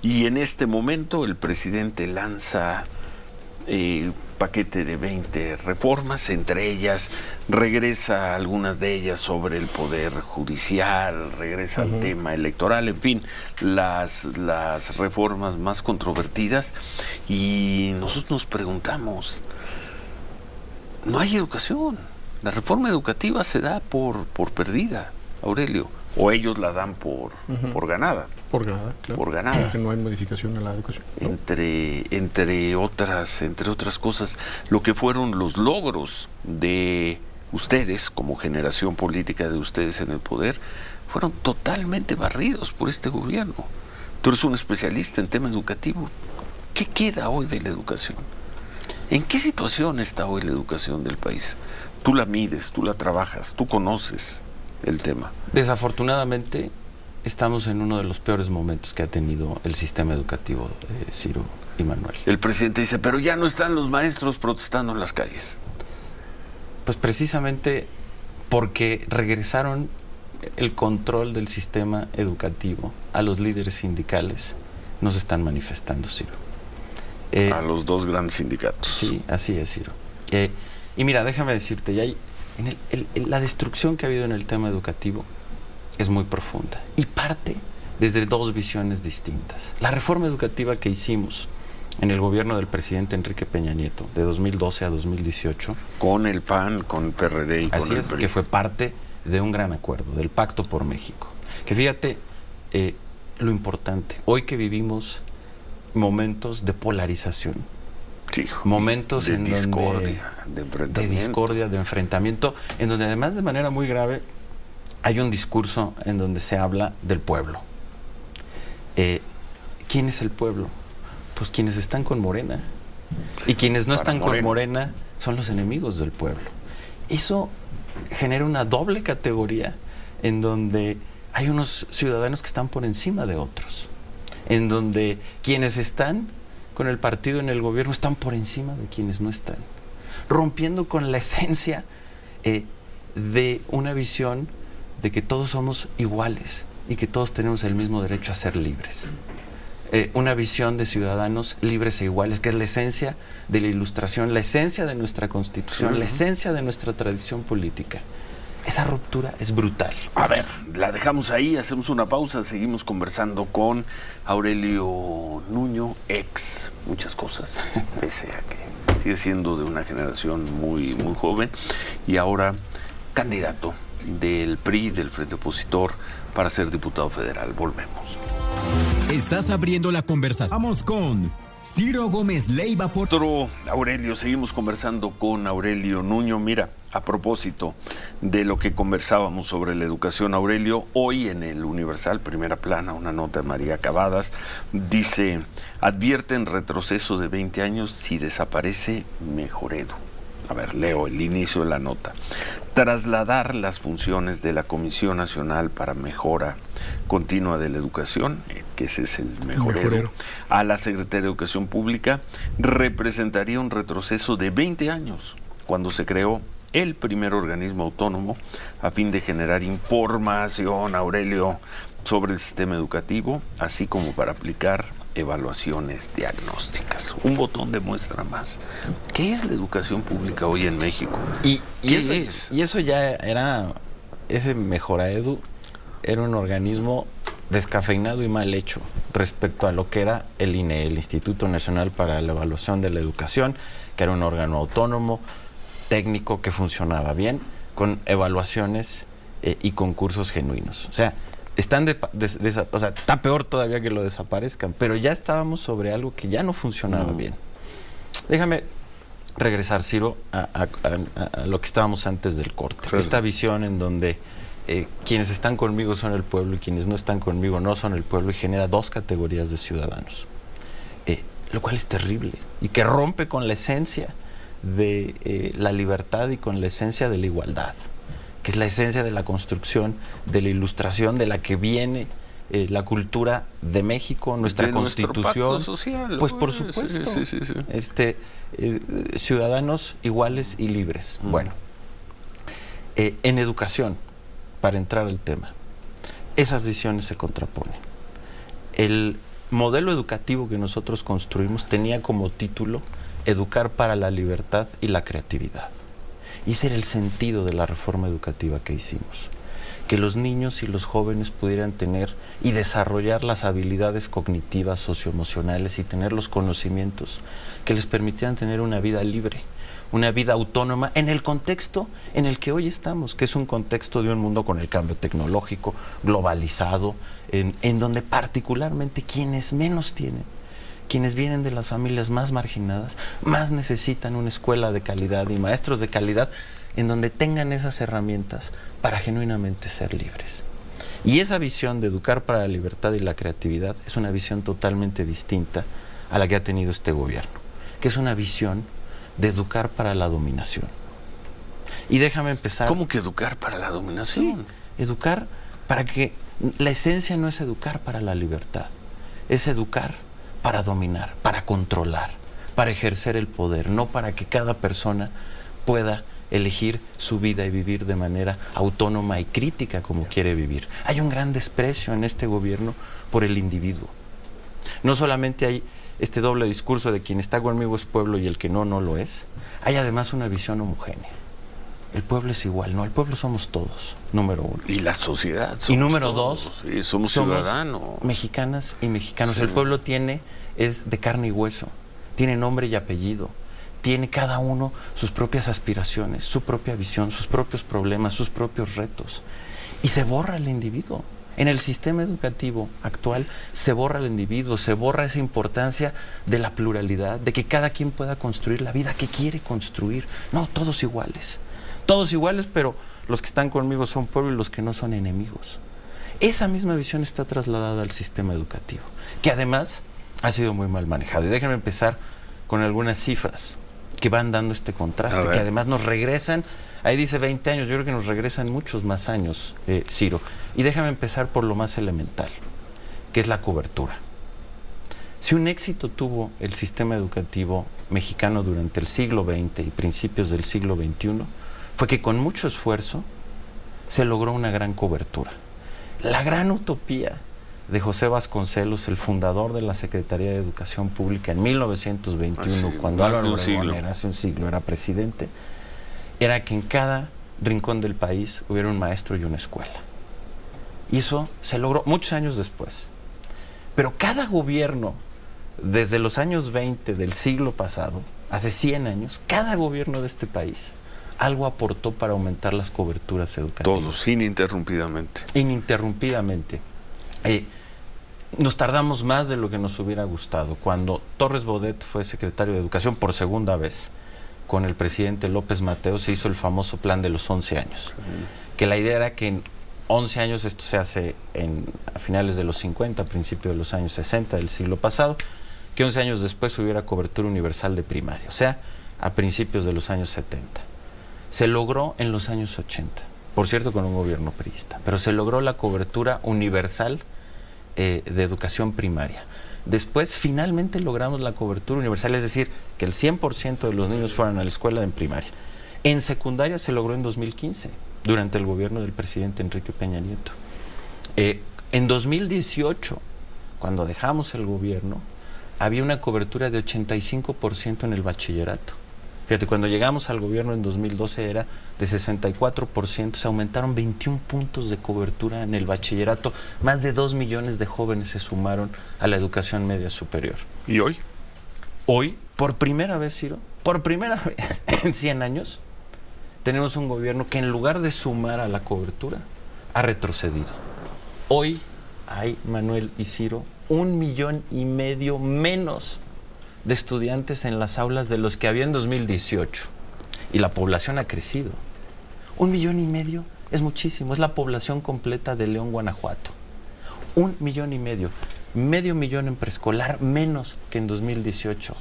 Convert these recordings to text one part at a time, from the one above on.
Y en este momento el presidente lanza paquete de 20 reformas, entre ellas regresa algunas de ellas sobre el poder judicial, regresa al tema electoral, en fin, las reformas más controvertidas. Y nosotros nos preguntamos, no hay educación, la reforma educativa se da por perdida, Aurelio, o ellos la dan por ganada. Por ganada, claro. Por ganada. Porque no hay modificación en la educación, ¿no? Entre otras cosas, lo que fueron los logros de ustedes, como generación política de ustedes en el poder, fueron totalmente barridos por este gobierno. Tú eres un especialista en tema educativo. ¿Qué queda hoy de la educación? ¿En qué situación está hoy la educación del país? Tú la mides, tú la trabajas, tú conoces el tema. Desafortunadamente, estamos en uno de los peores momentos que ha tenido el sistema educativo, Ciro y Manuel. El presidente dice, pero ya no están los maestros protestando en las calles. Pues precisamente porque regresaron el control del sistema educativo a los líderes sindicales, nos están manifestando, Ciro. A los dos grandes sindicatos. Sí, así es, Ciro. Y mira, déjame decirte, ya hay, la destrucción que ha habido en el tema educativo es muy profunda y parte desde dos visiones distintas. La reforma educativa que hicimos en el gobierno del presidente Enrique Peña Nieto, de 2012 a 2018. Con el PAN, con el PRD y con el PRI. Que fue parte de un gran acuerdo, del Pacto por México. Que fíjate lo importante, hoy que vivimos momentos de polarización, momentos de discordia, de enfrentamiento, en donde además de manera muy grave hay un discurso en donde se habla del pueblo. ¿Quién es el pueblo? Pues quienes están con Morena. Y quienes no están con Morena son los enemigos del pueblo. Eso genera una doble categoría en donde hay unos ciudadanos que están por encima de otros, en donde quienes están con el partido en el gobierno están por encima de quienes no están, rompiendo con la esencia de una visión de que todos somos iguales y que todos tenemos el mismo derecho a ser libres. Una visión de ciudadanos libres e iguales, que es la esencia de la Ilustración, la esencia de nuestra Constitución, la esencia de nuestra tradición política. Esa ruptura es brutal. A ver, la dejamos ahí, hacemos una pausa, seguimos conversando con Aurelio Nuño, ex muchas cosas, pese a que sigue siendo de una generación muy, muy joven, y ahora candidato del PRI, del Frente Opositor, para ser diputado federal. Volvemos. Estás abriendo la conversación. Vamos con Ciro Gómez Leiva por... Aurelio, seguimos conversando con Aurelio Nuño. Mira, a propósito de lo que conversábamos sobre la educación, Aurelio, hoy en el Universal, primera plana, una nota de María Cavadas, dice, advierten retroceso de 20 años si desaparece Mejoredo. A ver, leo el inicio de la nota. Trasladar las funciones de la Comisión Nacional para Mejora Continua de la Educación, que ese es el mejorero, a la Secretaría de Educación Pública, representaría un retroceso de 20 años, cuando se creó el primer organismo autónomo a fin de generar información, Aurelio, sobre el sistema educativo, así como para aplicar evaluaciones diagnósticas. Un botón de muestra más. ¿Qué es la educación pública hoy en México? Y eso ya era, ese Mejoraedu era un organismo descafeinado y mal hecho respecto a lo que era el INE, el Instituto Nacional para la Evaluación de la Educación, que era un órgano autónomo, técnico, que funcionaba bien, con evaluaciones y concursos genuinos. O sea, está peor todavía que lo desaparezcan, pero ya estábamos sobre algo que ya no funcionaba bien. Déjame regresar, Ciro, a lo que estábamos antes del corte. Esta visión en donde quienes están conmigo son el pueblo y quienes no están conmigo no son el pueblo, y genera dos categorías de ciudadanos, lo cual es terrible y que rompe con la esencia de la libertad y con la esencia de la igualdad, que es la esencia de la construcción, de la Ilustración, de la que viene la cultura de México, nuestra Constitución, pacto social, pues por supuesto, ciudadanos iguales y libres. Bueno, en educación, para entrar al tema, esas visiones se contraponen. El modelo educativo que nosotros construimos tenía como título Educar para la libertad y la creatividad. Y ese era el sentido de la reforma educativa que hicimos. Que los niños y los jóvenes pudieran tener y desarrollar las habilidades cognitivas, socioemocionales y tener los conocimientos que les permitieran tener una vida libre, una vida autónoma en el contexto en el que hoy estamos, que es un contexto de un mundo con el cambio tecnológico, globalizado, en donde particularmente quienes menos tienen, quienes vienen de las familias más marginadas, más necesitan una escuela de calidad y maestros de calidad en donde tengan esas herramientas para genuinamente ser libres. Y esa visión de educar para la libertad y la creatividad es una visión totalmente distinta a la que ha tenido este gobierno, que es una visión de educar para la dominación. Y déjame empezar... ¿Cómo que educar para la dominación? Sí, educar para que... La esencia no es educar para la libertad, es educar para dominar, para controlar, para ejercer el poder, no para que cada persona pueda elegir su vida y vivir de manera autónoma y crítica como quiere vivir. Hay un gran desprecio en este gobierno por el individuo. No solamente hay este doble discurso de quien está conmigo es pueblo y el que no, no lo es. Hay además una visión homogénea. El pueblo es igual, no, el pueblo somos todos, número uno. Y la sociedad. Y número todos. dos, sí, somos ciudadanos. Mexicanas y mexicanos. Sí. El pueblo es de carne y hueso, tiene nombre y apellido. Tiene cada uno sus propias aspiraciones, su propia visión, sus propios problemas, sus propios retos. Y se borra el individuo. En el sistema educativo actual se borra el individuo, se borra esa importancia de la pluralidad, de que cada quien pueda construir la vida que quiere construir. No, todos iguales. Todos iguales, pero los que están conmigo son pueblo y los que no son enemigos. Esa misma visión está trasladada al sistema educativo, que además ha sido muy mal manejado. Y déjenme empezar con algunas cifras que van dando este contraste, que además nos regresan, ahí dice 20 años, yo creo que nos regresan muchos más años, Ciro. Y déjame empezar por lo más elemental, que es la cobertura. Si un éxito tuvo el sistema educativo mexicano durante el siglo XX y principios del siglo XXI, fue que con mucho esfuerzo se logró una gran cobertura. La gran utopía de José Vasconcelos, el fundador de la Secretaría de Educación Pública en 1921, cuando Álvaro Obregón hace un siglo era presidente, era que en cada rincón del país hubiera un maestro y una escuela. Y eso se logró muchos años después. Pero cada gobierno, desde los años 20 del siglo pasado, hace 100 años, cada gobierno de este país algo aportó para aumentar las coberturas educativas. Todos, ininterrumpidamente. Ininterrumpidamente. Nos tardamos más de lo que nos hubiera gustado. Cuando Torres Bodet fue secretario de Educación por segunda vez, con el presidente López Mateos, se hizo el famoso plan de los 11 años. Que la idea era que en 11 años, esto se hace a finales de los 50, a principios de los años 60 del siglo pasado, que 11 años después hubiera cobertura universal de primaria, o sea, a principios de los años 70. Se logró en los años 80, por cierto con un gobierno priista, pero se logró la cobertura universal de educación primaria. Después finalmente logramos la cobertura universal, es decir, que el 100% de los niños fueran a la escuela en primaria. En secundaria se logró en 2015, durante el gobierno del presidente Enrique Peña Nieto. En 2018, cuando dejamos el gobierno, había una cobertura de 85% en el bachillerato. Fíjate, cuando llegamos al gobierno en 2012 era de 64%, se aumentaron 21 puntos de cobertura en el bachillerato. Más de 2 millones de jóvenes se sumaron a la educación media superior. ¿Y hoy? Hoy, por primera vez, Ciro, por primera vez en 100 años, tenemos un gobierno que en lugar de sumar a la cobertura, ha retrocedido. Hoy hay, Manuel y Ciro, 1,5 millones menos de estudiantes en las aulas de los que había en 2018. Y la población ha crecido. 1,5 millones es muchísimo, es la población completa de León, Guanajuato. 1,5 millones, medio millón en preescolar, menos que en 2018.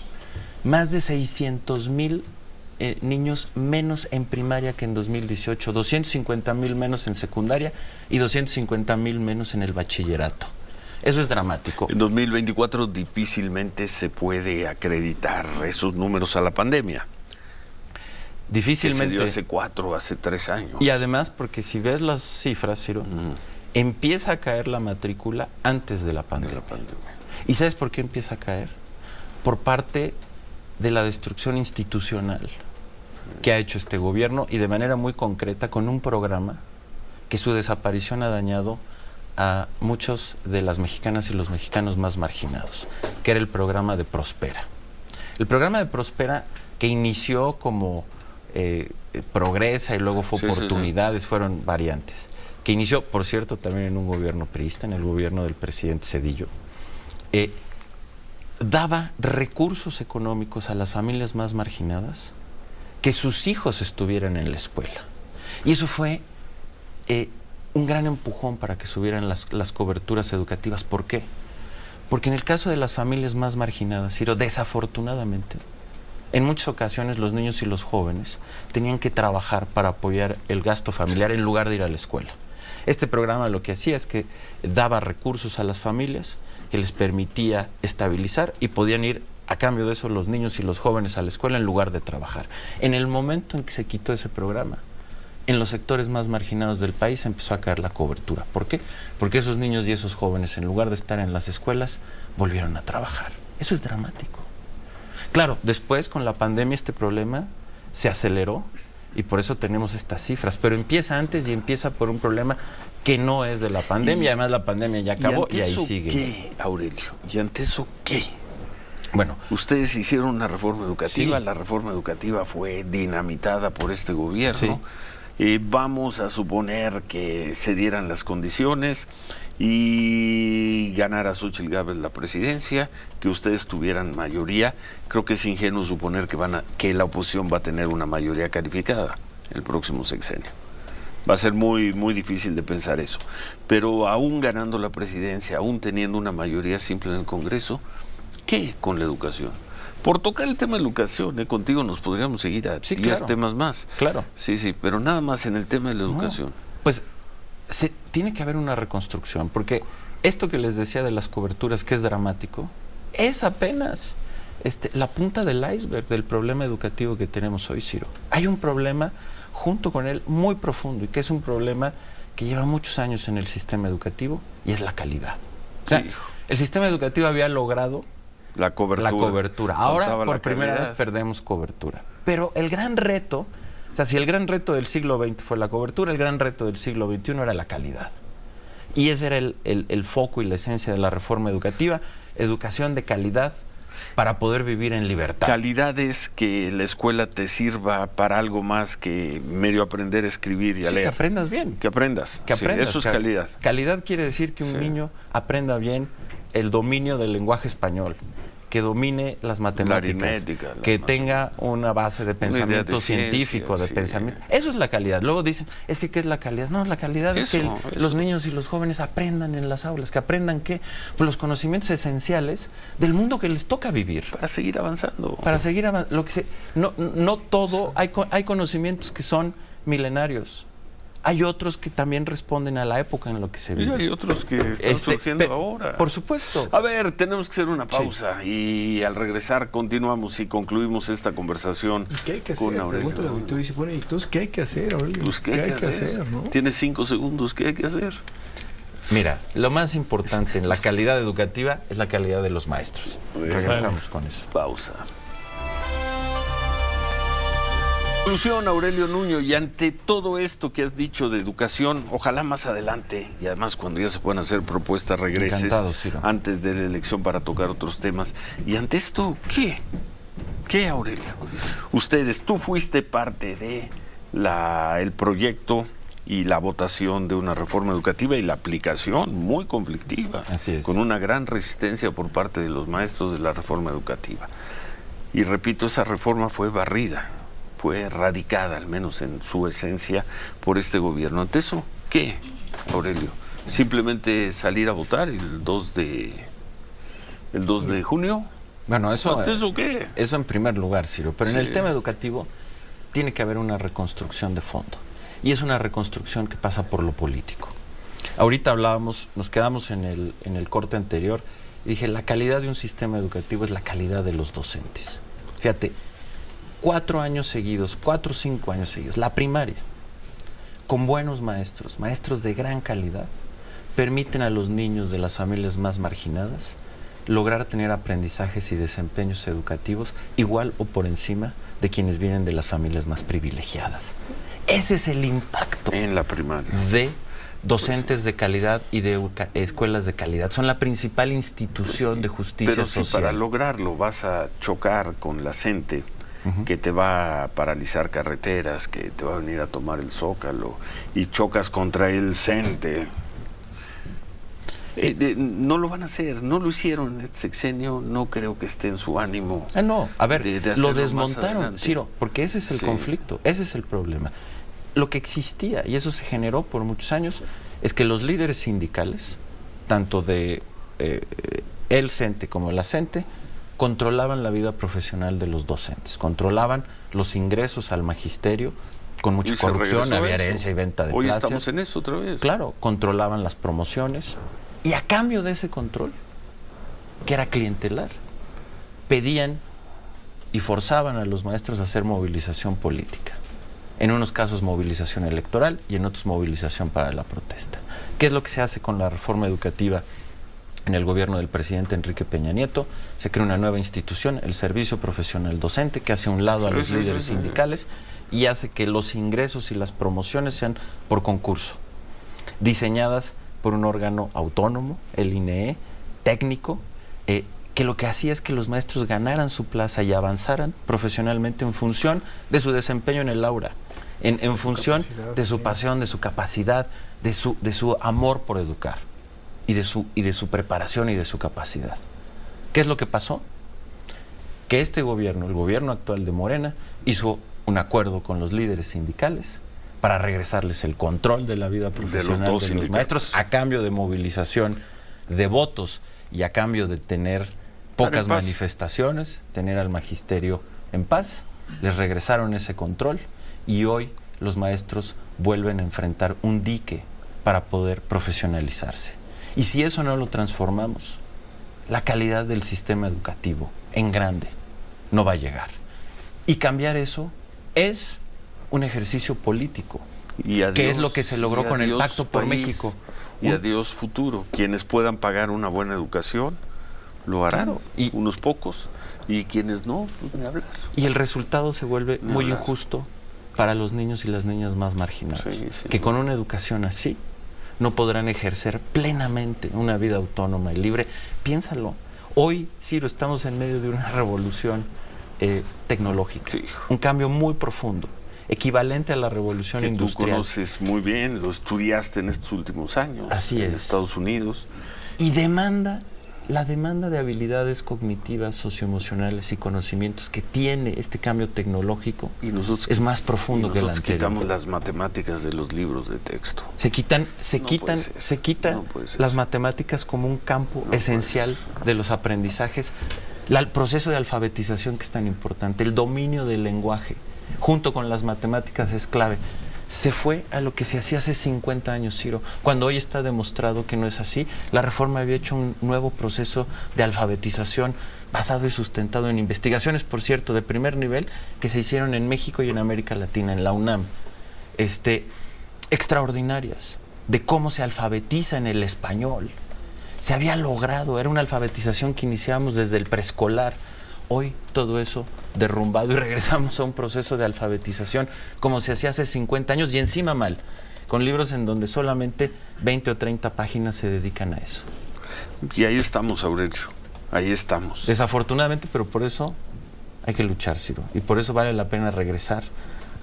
Más de 600,000 niños menos en primaria que en 2018, 250,000 menos en secundaria y 250,000 menos en el bachillerato. Eso es dramático. En 2024 difícilmente se puede acreditar esos números a la pandemia. Difícilmente. Que se dio hace 3 años. Y además, porque si ves las cifras, Ciro, empieza a caer la matrícula antes de la pandemia. ¿Y sabes por qué empieza a caer? Por parte de la destrucción institucional que ha hecho este gobierno y de manera muy concreta con un programa que su desaparición ha dañado a muchos de las mexicanas y los mexicanos más marginados, que era el programa de Prospera. El programa de Prospera, que inició como Progresa y luego fue Oportunidades, fueron variantes, que inició, por cierto, también en un gobierno priista, en el gobierno del presidente Zedillo, daba recursos económicos a las familias más marginadas, que sus hijos estuvieran en la escuela. Y eso fue un gran empujón para que subieran las coberturas educativas. ¿Por qué? Porque en el caso de las familias más marginadas, Ciro, desafortunadamente, en muchas ocasiones los niños y los jóvenes tenían que trabajar para apoyar el gasto familiar en lugar de ir a la escuela. Este programa lo que hacía es que daba recursos a las familias que les permitía estabilizar y podían ir a cambio de eso los niños y los jóvenes a la escuela en lugar de trabajar. En el momento en que se quitó ese programa, en los sectores más marginados del país empezó a caer la cobertura. ¿Por qué? Porque esos niños y esos jóvenes, en lugar de estar en las escuelas, volvieron a trabajar. Eso es dramático. Claro, después con la pandemia este problema se aceleró y por eso tenemos estas cifras, pero empieza antes y empieza por un problema que no es de la pandemia. Además la pandemia ya acabó y ahí sigue. ¿Qué, Aurelio? ¿Y ante eso qué? Bueno, ustedes hicieron una reforma educativa, sí. La reforma educativa fue dinamitada por este gobierno. Sí. Vamos a suponer que se dieran las condiciones y ganara Xóchitl Gálvez la presidencia, que ustedes tuvieran mayoría. Creo que es ingenuo suponer que la oposición va a tener una mayoría calificada el próximo sexenio. Va a ser muy, muy difícil de pensar eso. Pero aún ganando la presidencia, aún teniendo una mayoría simple en el Congreso, ¿qué con la educación? Por tocar el tema de educación, contigo nos podríamos seguir a 10 temas más. Claro. Sí, pero nada más en el tema de la educación. Pues tiene que haber una reconstrucción, porque esto que les decía de las coberturas, que es dramático, es apenas la punta del iceberg del problema educativo que tenemos hoy, Ciro. Hay un problema junto con él muy profundo y que es un problema que lleva muchos años en el sistema educativo y es la calidad. O sea, el sistema educativo había logrado la cobertura. Ahora, por primera vez, perdemos cobertura. Pero el gran reto, o sea, si el gran reto del siglo XX fue la cobertura, el gran reto del siglo XXI era la calidad. Y ese era el foco y la esencia de la reforma educativa, educación de calidad para poder vivir en libertad. Calidad es que la escuela te sirva para algo más que medio aprender a escribir y a leer. Que aprendas bien. Que aprendas. Eso es calidad. Calidad quiere decir que un niño aprenda bien el dominio del lenguaje español, que domine las matemáticas, que tenga una base de pensamiento científico, de pensamiento. Eso es la calidad. Luego dicen, ¿qué es la calidad? No, la calidad es que los niños y los jóvenes aprendan en las aulas, que aprendan ¿qué? Pues los conocimientos esenciales del mundo que les toca vivir. Para seguir avanzando. No todo, hay conocimientos que son milenarios. Hay otros que también responden a la época en la que se vive. Y hay otros que están surgiendo ahora. Por supuesto. A ver, tenemos que hacer una pausa y al regresar continuamos y concluimos esta conversación. ¿Y qué hay que hacer? Pregúntale, tú dices, bueno, ¿y entonces qué hay que hacer, Aurelio? Pues, ¿qué hay que hacer? ¿No? Tienes 5 segundos, ¿qué hay que hacer? Mira, lo más importante en la calidad educativa es la calidad de los maestros. Regresamos con eso. Pausa. Conclusión, Aurelio Nuño, y ante todo esto que has dicho de educación, ojalá más adelante, y además cuando ya se puedan hacer propuestas, regreses. Encantado, Ciro. Antes de la elección para tocar otros temas. Y ante esto, ¿qué? ¿Qué, Aurelio? Tú fuiste parte de el proyecto y la votación de una reforma educativa y la aplicación muy conflictiva. Así es. Con una gran resistencia por parte de los maestros de la reforma educativa. Y repito, esa reforma fue barrida. Fue erradicada, al menos en su esencia, por este gobierno. Ante eso, ¿qué, Aurelio? ¿Simplemente salir a votar el 2 de junio? Bueno, eso... ¿Ante eso qué? Eso en primer lugar, Ciro. Pero en el tema educativo tiene que haber una reconstrucción de fondo. Y es una reconstrucción que pasa por lo político. Ahorita nos quedamos en el corte anterior, y dije, la calidad de un sistema educativo es la calidad de los docentes. Fíjate, 4 años seguidos, 4 o 5 años seguidos, la primaria, con buenos maestros de gran calidad, permiten a los niños de las familias más marginadas lograr tener aprendizajes y desempeños educativos igual o por encima de quienes vienen de las familias más privilegiadas. Ese es el impacto en la primaria de docentes de calidad y de escuelas de calidad. Son la principal institución de justicia pero social. si para lograrlo vas a chocar con la gente que te va a paralizar carreteras, que te va a venir a tomar el Zócalo, y chocas contra el CENTE, no lo van a hacer, no lo hicieron en este sexenio, no creo que esté en su ánimo. No, a ver, de lo desmontaron, Ciro, porque ese es el Sí. conflicto, ese es el problema. Lo que existía, y eso se generó por muchos años, es que los líderes sindicales, tanto de el CENTE como la CENTE, controlaban la vida profesional de los docentes, controlaban los ingresos al magisterio, con mucha Y se corrupción, regresó había a eso. herencia y venta de Hoy plazas. estamos en eso otra vez. Claro, controlaban las promociones, y a cambio de ese control, que era clientelar, pedían y forzaban a los maestros a hacer movilización política. En unos casos movilización electoral y en otros movilización para la protesta. ¿Qué es lo que se hace con la reforma educativa en el gobierno del presidente Enrique Peña Nieto? Se crea una nueva institución, el Servicio Profesional Docente, que hace a un lado a los líderes sindicales y hace que los ingresos y las promociones sean por concurso, diseñadas por un órgano autónomo, el INEE, técnico, que lo que hacía es que los maestros ganaran su plaza y avanzaran profesionalmente en función de su desempeño en el aula, en función de su pasión, de su capacidad, de su amor por educar y de su preparación y de su capacidad. ¿Qué es lo que pasó? Que este gobierno, el gobierno actual de Morena, hizo un acuerdo con los líderes sindicales para regresarles el control de la vida profesional de los maestros a cambio de movilización de votos y a cambio de tener pocas manifestaciones, tener al magisterio en paz. Les regresaron ese control y hoy los maestros vuelven a enfrentar un dique para poder profesionalizarse. Y si eso no lo transformamos, la calidad del sistema educativo en grande no va a llegar. Y cambiar eso es un ejercicio político, que es lo que se logró con el Pacto por México. Y adiós futuro. Quienes puedan pagar una buena educación lo harán, Claro, y unos pocos, y quienes no, pues ni hablar. Y el resultado se vuelve muy injusto para los niños y las niñas más marginados, que con una educación así no podrán ejercer plenamente una vida autónoma y libre. Piénsalo, hoy, Ciro, estamos en medio de una revolución tecnológica, un cambio muy profundo, equivalente a la revolución industrial. Tú conoces muy bien, lo estudiaste en estos últimos años. Así en es. Estados Unidos. Y la demanda de habilidades cognitivas, socioemocionales y conocimientos que tiene este cambio tecnológico y nosotros, es más profundo que el anterior. Quitamos las matemáticas de los libros de texto. Se quitan las matemáticas como un campo esencial de los aprendizajes. El proceso de alfabetización, que es tan importante, el dominio del lenguaje, junto con las matemáticas, es clave. Se fue a lo que se hacía hace 50 años, Ciro, cuando hoy está demostrado que no es así. La reforma había hecho un nuevo proceso de alfabetización basado y sustentado en investigaciones, por cierto, de primer nivel, que se hicieron en México y en América Latina, en la UNAM, extraordinarias, de cómo se alfabetiza en el español. Se había logrado, era una alfabetización que iniciamos desde el preescolar. Hoy todo eso derrumbado y regresamos a un proceso de alfabetización como se hacía hace 50 años y encima mal, con libros en donde solamente 20 o 30 páginas se dedican a eso. Y ahí estamos, Aurelio, ahí estamos. Desafortunadamente, pero por eso hay que luchar, Ciro, y por eso vale la pena regresar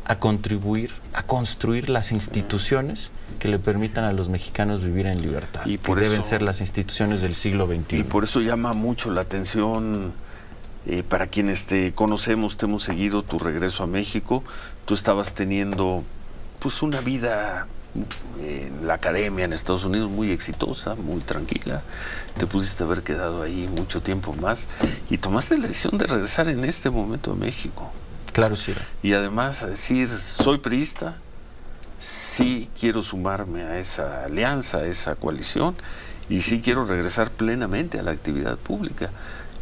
a contribuir, a construir las instituciones que le permitan a los mexicanos vivir en libertad, y por que deben ser las instituciones del siglo XXI. Y por eso llama mucho la atención, para quienes te conocemos, te hemos seguido tu regreso a México. Tú estabas teniendo pues una vida en la academia en Estados Unidos muy exitosa, muy tranquila. Te pudiste haber quedado ahí mucho tiempo más y tomaste la decisión de regresar en este momento a México. Claro, sí. Y además a decir, soy priista, sí quiero sumarme a esa alianza, a esa coalición, y sí quiero regresar plenamente a la actividad pública.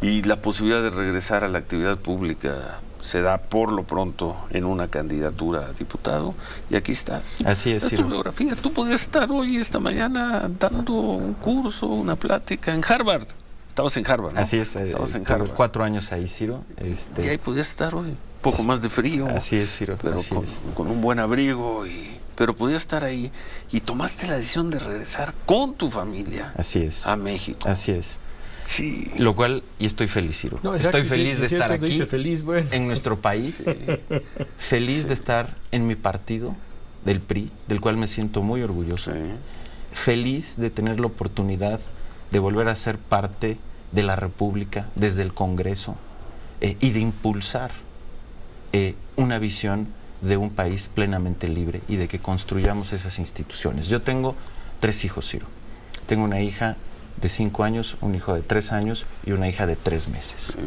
Y la posibilidad de regresar a la actividad pública se da por lo pronto en una candidatura a diputado, y aquí estás. Así es, tu biografía. Tú podías estar hoy, esta mañana, dando un curso, una plática en Harvard. Estabas en Harvard, ¿no? Así es. Estabas en Estuve Harvard. 4 años ahí, Ciro. Y ahí podías estar hoy. Un poco más de frío. Así es, Ciro. Pero así es. con un buen abrigo. Pero podías estar ahí. Y tomaste la decisión de regresar con tu familia Así es. a México. Así es. Sí. Lo cual, y estoy feliz, Ciro. No, exacto, estoy feliz de estar aquí, feliz, bueno. en nuestro país. Feliz de estar en mi partido, del PRI, del cual me siento muy orgulloso. Sí. Feliz de tener la oportunidad de volver a ser parte de la República desde el Congreso y de impulsar una visión de un país plenamente libre y de que construyamos esas instituciones. Yo tengo 3 hijos, Ciro. Tengo una hija de 5 años, un hijo de 3 años y una hija de 3 meses. Sí.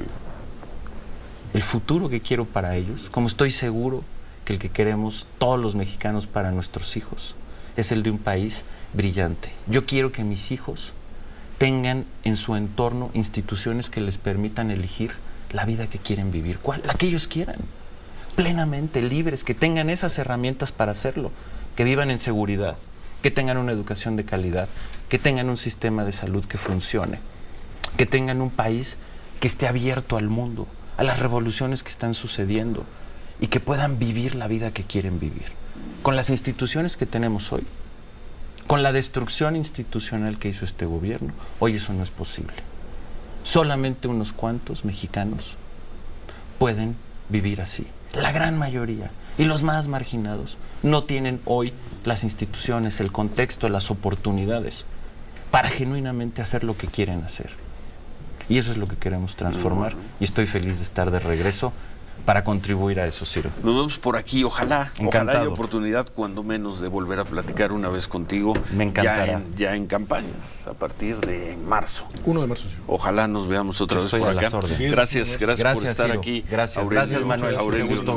El futuro que quiero para ellos, como estoy seguro que el que queremos todos los mexicanos para nuestros hijos, es el de un país brillante. Yo quiero que mis hijos tengan en su entorno instituciones que les permitan elegir la vida que quieren vivir, la que ellos quieran, plenamente libres, que tengan esas herramientas para hacerlo, que vivan en seguridad, que tengan una educación de calidad, que tengan un sistema de salud que funcione, que tengan un país que esté abierto al mundo, a las revoluciones que están sucediendo y que puedan vivir la vida que quieren vivir. Con las instituciones que tenemos hoy, con la destrucción institucional que hizo este gobierno, hoy eso no es posible. Solamente unos cuantos mexicanos pueden vivir así. La gran mayoría y los más marginados no tienen hoy las instituciones, el contexto, las oportunidades para genuinamente hacer lo que quieren hacer. Y eso es lo que queremos transformar y estoy feliz de estar de regreso para contribuir a eso, Ciro. Nos vemos por aquí, ojalá Encantado. haya oportunidad cuando menos de volver a platicar una vez contigo. Me encantará. Ya en campañas, a partir de marzo. 1 de marzo. Ojalá nos veamos otra Yo vez estoy por a acá. las órdenes. Gracias por estar Ciro. aquí. Gracias, Manuel. Aurelio, Qué gusto